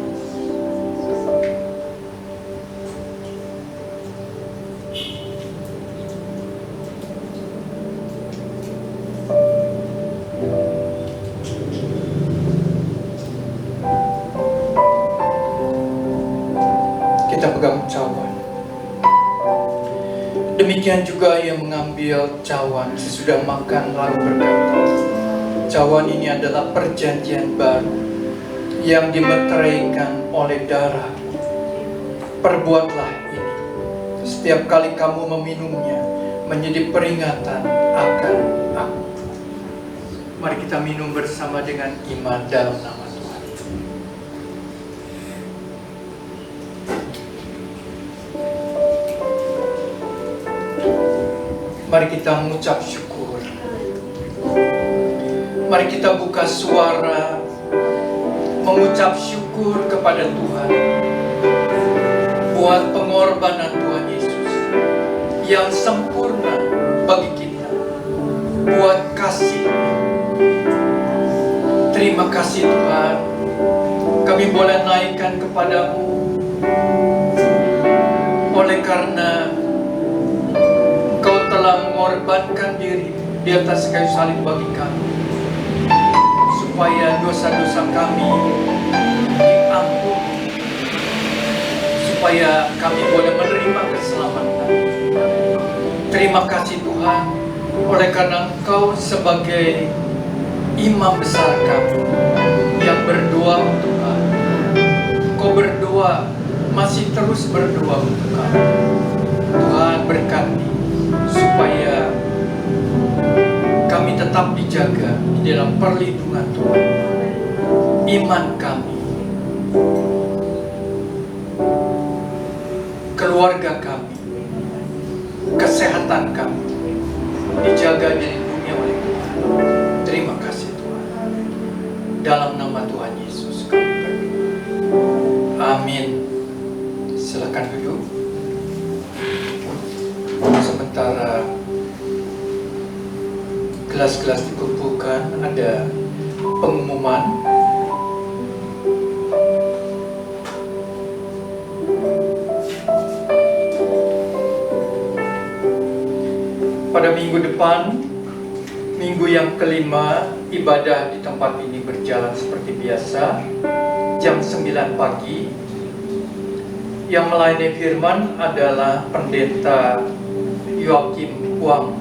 Kita pegang cawan. Demikian juga ia mengambil cawan sesudah makan lalu berkata, cawan ini adalah perjanjian baru yang dimeteraikan oleh darah. Perbuatlah ini setiap kali kamu meminumnya menjadi peringatan akan aku. Mari kita minum bersama dengan iman dalam nama Tuhan. Mari kita mengucap syukur. Mari kita buka suara mengucap syukur kepada Tuhan buat pengorbanan Tuhan Yesus yang sempurna bagi kita, buat kasih. Terima kasih Tuhan, kami boleh naikkan kepadamu oleh karena Engkau telah mengorbankan diri di atas kayu salib bagi kami, supaya dosa-dosa kami diampuni, supaya kami boleh menerima keselamatan. Terima kasih Tuhan, oleh karena Engkau sebagai imam besar kami yang berdoa untuk kami. Engkau berdoa, masih terus berdoa untuk kami. Tuhan berkati supaya kami tetap dijaga di dalam perlindungan Tuhan. Iman kami, keluarga kami, kesehatan kami dijaga dan dilindungi oleh Tuhan. Terima kasih Tuhan. Dalam nama Tuhan Yesus kami berdoa. Amin. Silakan duduk. Sementara gelas-gelas dikumpulkan, ada pengumuman. Pada minggu depan, minggu yang kelima, ibadah di tempat ini berjalan seperti biasa, jam 9 pagi. Yang melayani firman adalah Pendeta Joachim Huang.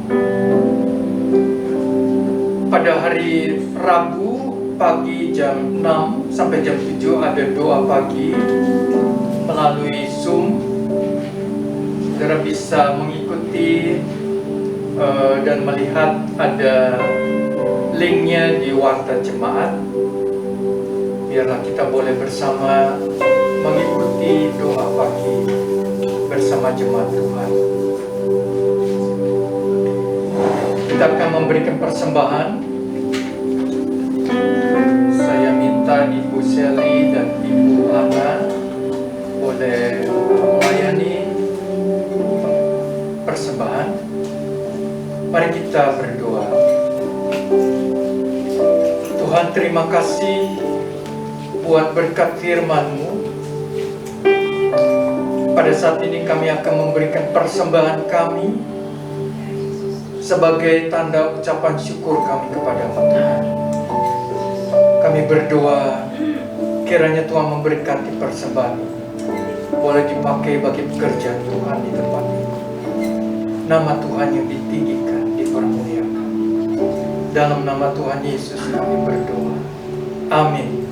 Pada hari Rabu pagi jam 6 sampai jam 7 ada doa pagi melalui Zoom. Saudara bisa mengikuti dan melihat ada linknya di Warta Jemaat. Biarlah kita boleh bersama mengikuti doa pagi bersama jemaat Tuhan. Kita akan memberikan persembahan. Saya minta Ibu Sally dan Ibu Hana boleh melayani persembahan. Mari kita berdoa. Tuhan, terima kasih buat berkat firman-Mu. Pada saat ini kami akan memberikan persembahan kami sebagai tanda ucapan syukur kami kepada-Mu, Tuhan. Kami berdoa kiranya Tuhan memberkati persembahan ini, boleh dipakai bagi pekerjaan Tuhan di tempat ini. Nama Tuhan yang ditinggikan, dipermuliakan. Dalam nama Tuhan Yesus kami berdoa. Amin.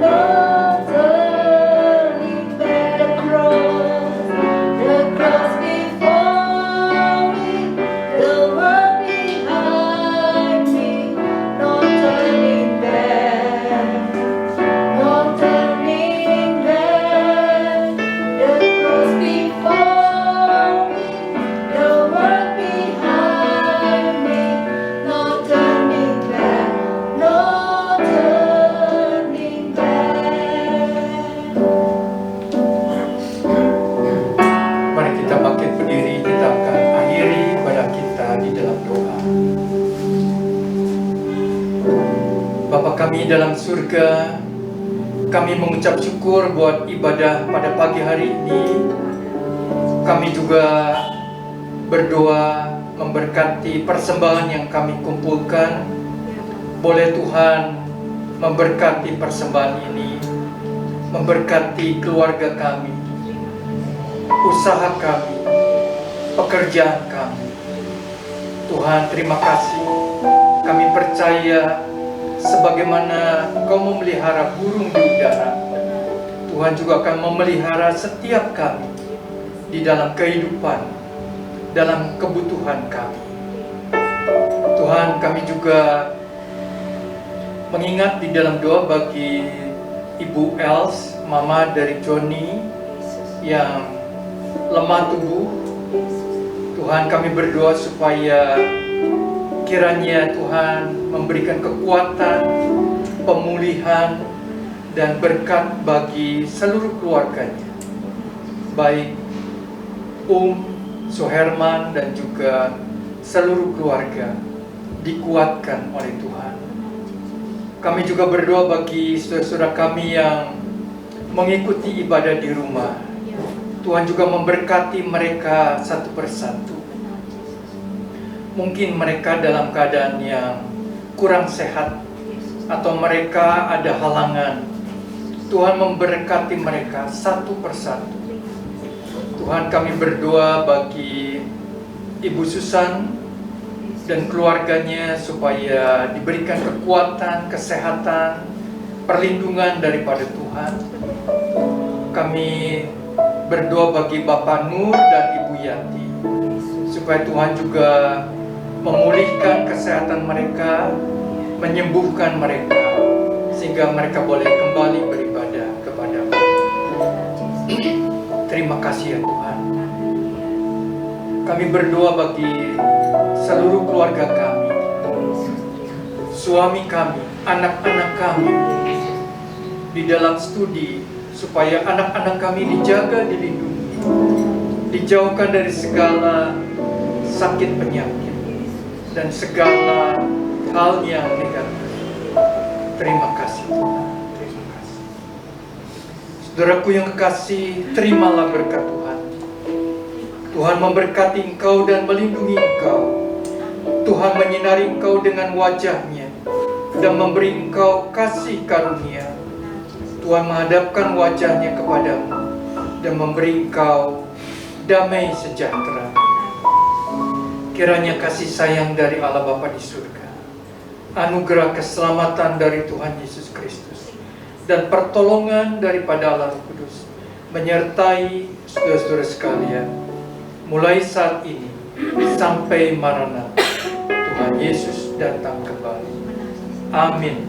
No Bapa kami dalam surga, kami mengucap syukur buat ibadah pada pagi hari ini. Kami juga berdoa memberkati persembahan yang kami kumpulkan. Boleh Tuhan memberkati persembahan ini, memberkati keluarga kami, usaha kami, pekerjaan kami. Tuhan, terima kasih. Kami percaya sebagaimana Engkau memelihara burung di udara, Tuhan juga akan memelihara setiap kami di dalam kehidupan, dalam kebutuhan kami. Tuhan, kami juga mengingat di dalam doa bagi Ibu Els, mama dari Joni yang lemah tubuh. Tuhan, kami berdoa supaya kiranya Tuhan memberikan kekuatan, pemulihan, dan berkat bagi seluruh keluarganya, baik Suherman dan juga seluruh keluarga dikuatkan oleh Tuhan. Kami juga berdoa bagi saudara-saudara kami yang mengikuti ibadah di rumah. Tuhan juga memberkati mereka satu persatu. Mungkin mereka dalam keadaan yang kurang sehat atau mereka ada halangan. Tuhan memberkati mereka satu persatu. Tuhan, kami berdoa bagi Ibu Susan dan keluarganya supaya diberikan kekuatan, kesehatan, perlindungan daripada Tuhan. Kami berdoa bagi Bapak Nur dan Ibu Yati supaya Tuhan juga memulihkan kesehatan mereka, menyembuhkan mereka sehingga mereka boleh kembali beribadah kepada-Mu. Terima kasih ya Tuhan. Kami berdoa bagi seluruh keluarga kami, suami kami, anak-anak kami di dalam studi, supaya anak-anak kami dijaga, dilindungi, dijauhkan dari segala sakit penyakit dan segala hal yang negatif. Terima kasih Tuhan. Terima kasih. Saudaraku yang kekasih, terimalah berkat Tuhan. Tuhan memberkati engkau dan melindungi engkau. Tuhan menyinari engkau dengan wajah-Nya dan memberi engkau kasih karunia. Tuhan menghadapkan wajah-Nya kepadamu dan memberi engkau damai sejahtera. Kiranya kasih sayang dari Allah Bapa di surga, anugerah keselamatan dari Tuhan Yesus Kristus, dan pertolongan daripada Allah Roh Kudus menyertai saudara-saudara sekalian, mulai saat ini sampai Maranatha, Tuhan Yesus datang kembali. Amin.